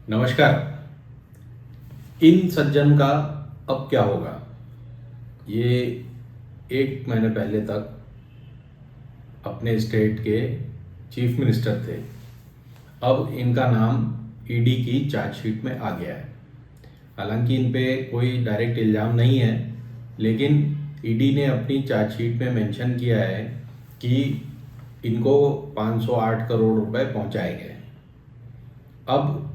नमस्कार। इन सज्जन का अब क्या होगा? ये 1 महीने पहले तक अपने स्टेट के चीफ मिनिस्टर थे। अब इनका नाम ईडी की चार्जशीट में आ गया है। हालांकि इन पे कोई डायरेक्ट इल्ज़ाम नहीं है, लेकिन ईडी ने अपनी चार्जशीट में मेंशन किया है कि इनको 508 करोड़ रुपए पहुंचाए गए। अब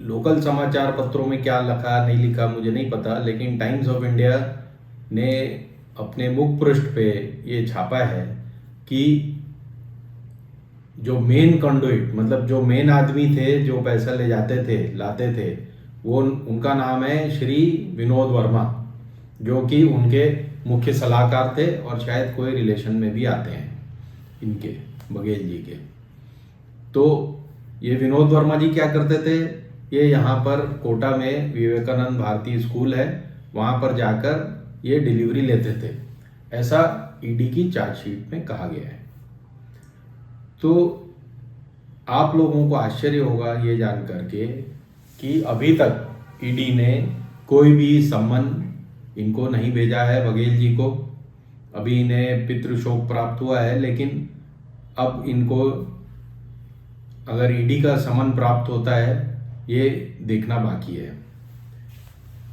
लोकल समाचार पत्रों में क्या लिखा नहीं लिखा मुझे नहीं पता, लेकिन टाइम्स ऑफ इंडिया ने अपने मुख पृष्ठ पे ये छापा है कि जो मेन कंडुइट, मतलब जो मेन आदमी थे जो पैसा ले जाते थे लाते थे, वो उनका नाम है श्री विनोद वर्मा, जो कि उनके मुख्य सलाहकार थे और शायद कोई रिलेशन में भी आते हैं इनके, बघेल जी के। तो ये विनोद वर्मा जी क्या करते थे? ये यहाँ पर कोटा में विवेकानंद भारती स्कूल है, वहाँ पर जाकर ये डिलीवरी लेते थे, ऐसा ईडी की चार्जशीट में कहा गया है। तो आप लोगों को आश्चर्य होगा ये जान करके कि अभी तक ईडी ने कोई भी सम्मन इनको नहीं भेजा है, बघेल जी को। अभी इन्हें पितृशोक प्राप्त हुआ है, लेकिन अब इनको अगर ईडी का समन प्राप्त होता है ये देखना बाकी है।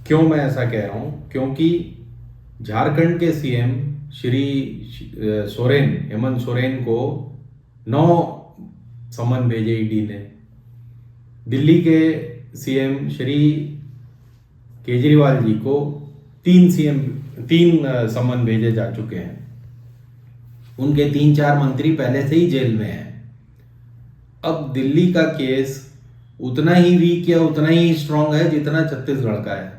क्यों मैं ऐसा कह रहा हूँ? क्योंकि झारखंड के सीएम श्री सोरेन, हेमंत सोरेन को 9 समन भेजे ईडी ने। दिल्ली के सीएम श्री केजरीवाल जी को 3 समन भेजे जा चुके हैं। उनके 3-4 मंत्री पहले से ही जेल में हैं। अब दिल्ली का केस उतना ही वीक या उतना ही स्ट्रांग है जितना छत्तीसगढ़ का है।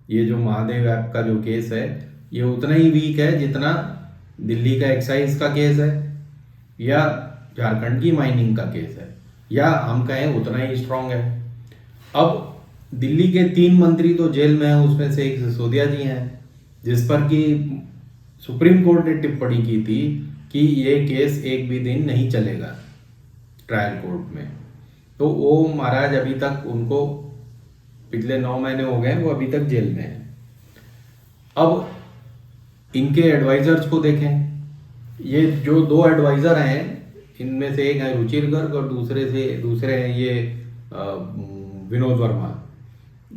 ये जो महादेव ऐप का जो केस है, ये उतना ही वीक है जितना दिल्ली का एक्साइज का केस है या झारखंड की माइनिंग का केस है, या हम कहें उतना ही स्ट्रांग है। अब दिल्ली के 3 मंत्री तो जेल में हैं, उसमें से एक सिसोदिया जी हैं, जिस पर कि सुप्रीम कोर्ट ने टिप्पणी की थी कि ये केस एक भी दिन नहीं चलेगा ट्रायल कोर्ट में। तो वो महाराज अभी तक, उनको पिछले 9 महीने हो गए, वो अभी तक जेल में है। अब इनके एडवाइजर्स को देखें। ये जो 2 एडवाइजर हैं, इनमें से एक है रुचिर गर्ग और दूसरे हैं ये विनोद वर्मा।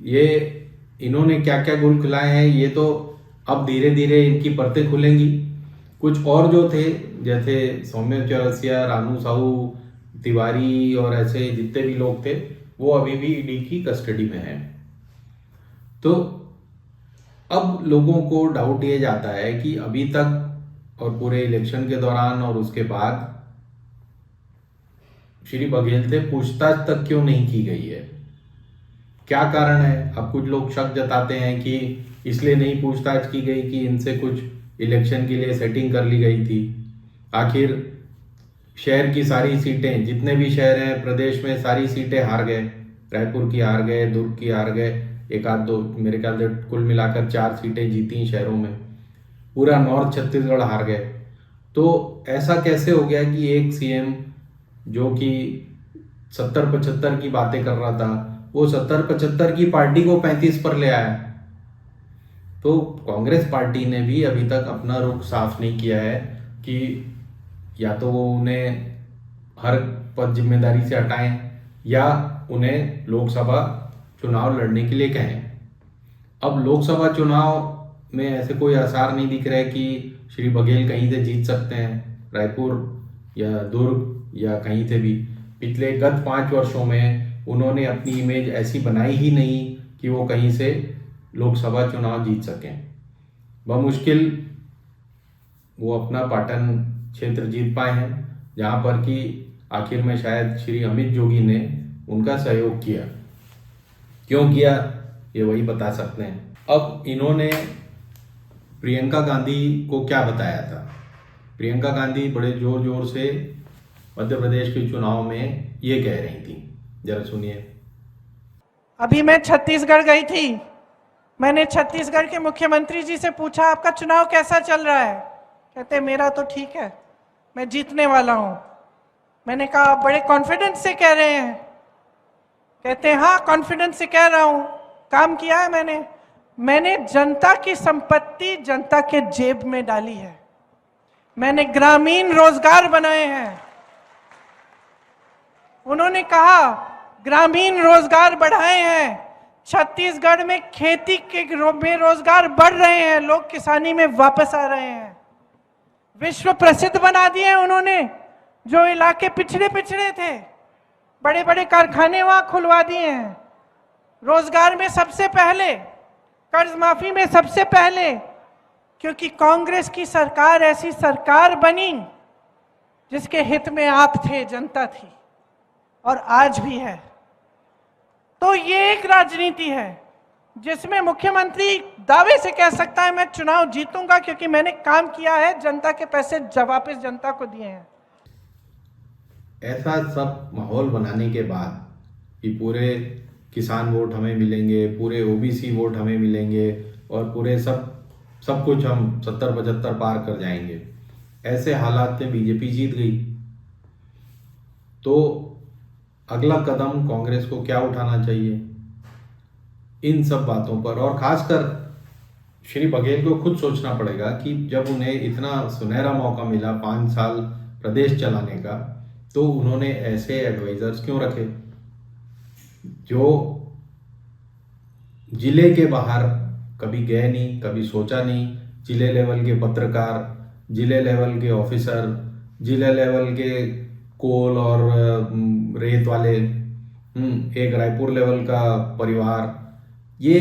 ये इन्होंने क्या क्या गुल खिलाए हैं, ये तो अब धीरे धीरे इनकी परतें खुलेंगी। कुछ और जो थे, जैसे सौम्य चौरसिया, रानू साहू, तिवारी और ऐसे जितने भी लोग थे, वो अभी भी ईडी की कस्टडी में हैं। तो अब लोगों को डाउट ये जाता है कि अभी तक और पूरे इलेक्शन के दौरान और उसके बाद श्री बघेल से पूछताछ तक क्यों नहीं की गई है? क्या कारण है? अब कुछ लोग शक जताते हैं कि इसलिए नहीं पूछताछ की गई कि इनसे कुछ इलेक्शन के लिए सेटिंग कर ली गई थी। आखिर शहर की सारी सीटें, जितने भी शहर हैं प्रदेश में, सारी सीटें हार गए। रायपुर की हार गए, दुर्ग की हार गए, एक आध दो, मेरे ख्याल से कुल मिलाकर 4 सीटें जीती शहरों में। पूरा नॉर्थ छत्तीसगढ़ हार गए। तो ऐसा कैसे हो गया कि एक सीएम जो कि 70-75 की बातें कर रहा था, वो 70-75 की पार्टी को 35 पर ले आया? तो कांग्रेस पार्टी ने भी अभी तक अपना रुख साफ नहीं किया है कि या तो वो उन्हें हर पद जिम्मेदारी से हटाएं या उन्हें लोकसभा चुनाव लड़ने के लिए कहें। अब लोकसभा चुनाव में ऐसे कोई आसार नहीं दिख रहे कि श्री बघेल कहीं से जीत सकते हैं, रायपुर या दुर्ग या कहीं से भी। पिछले गत 5 वर्षों में उन्होंने अपनी इमेज ऐसी बनाई ही नहीं कि वो कहीं से लोकसभा चुनाव जीत सकें। बमुश्किल वो अपना पाटन क्षेत्र जीत पाए हैं, जहाँ पर कि आखिर में शायद श्री अमित जोगी ने उनका सहयोग किया। क्यों किया ये वही बता सकते हैं। अब इन्होंने प्रियंका गांधी को क्या बताया था? प्रियंका गांधी बड़े जोर जोर से मध्य प्रदेश के चुनाव में ये कह रही थी, जरा सुनिए। अभी मैं छत्तीसगढ़ गई थी, मैंने छत्तीसगढ़ के मुख्यमंत्री जी से पूछा आपका चुनाव कैसा चल रहा है? कहते मेरा तो ठीक है, मैं जीतने वाला हूं। मैंने कहा आप बड़े कॉन्फिडेंस से कह रहे हैं। कहते हैं हाँ कॉन्फिडेंस से कह रहा हूं, काम किया है मैंने जनता की संपत्ति जनता के जेब में डाली है, मैंने ग्रामीण रोजगार बनाए हैं। उन्होंने कहा ग्रामीण रोजगार बढ़ाए हैं, छत्तीसगढ़ में खेती के में रोजगार बढ़ रहे हैं, लोग किसानी में वापस आ रहे हैं, विश्व प्रसिद्ध बना दिए हैं उन्होंने। जो इलाके पिछड़े थे, बड़े बड़े कारखाने वहां खुलवा दिए हैं, रोजगार में सबसे पहले, कर्ज माफी में सबसे पहले, क्योंकि कांग्रेस की सरकार ऐसी सरकार बनी जिसके हित में आप थे, जनता थी, और आज भी है। तो ये एक राजनीति है जिसमें मुख्यमंत्री दावे से कह सकता है मैं चुनाव जीतूंगा क्योंकि मैंने काम किया है, जनता के पैसे वापस जनता को दिए हैं। ऐसा सब माहौल बनाने के बाद कि पूरे किसान वोट हमें मिलेंगे, पूरे ओबीसी वोट हमें मिलेंगे और पूरे सब कुछ हम 70-75 पार कर जाएंगे, ऐसे हालात में बीजेपी जीत गई। तो अगला कदम कांग्रेस को क्या उठाना चाहिए इन सब बातों पर, और खासकर श्री बघेल को खुद सोचना पड़ेगा कि जब उन्हें इतना सुनहरा मौका मिला 5 साल प्रदेश चलाने का, तो उन्होंने ऐसे एडवाइजर्स क्यों रखे जो जिले के बाहर कभी गए नहीं, कभी सोचा नहीं। जिले लेवल के पत्रकार, जिले लेवल के ऑफिसर, जिले लेवल के कोल और रेत वाले, एक रायपुर लेवल का परिवार, ये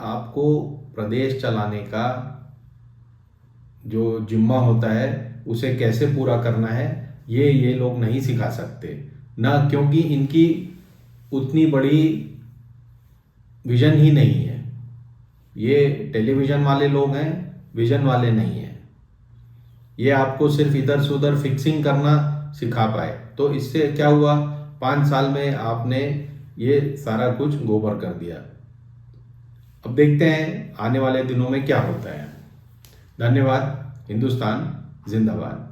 आपको प्रदेश चलाने का जो जिम्मा होता है उसे कैसे पूरा करना है ये लोग नहीं सिखा सकते ना, क्योंकि इनकी उतनी बड़ी विजन ही नहीं है। ये टेलीविजन वाले लोग हैं, विजन वाले नहीं हैं। ये आपको सिर्फ इधर से उधर फिक्सिंग करना सिखा पाए। तो इससे क्या हुआ, 5 साल में आपने ये सारा कुछ गोबर कर दिया। अब देखते हैं आने वाले दिनों में क्या होता है। धन्यवाद। हिंदुस्तान जिंदाबाद।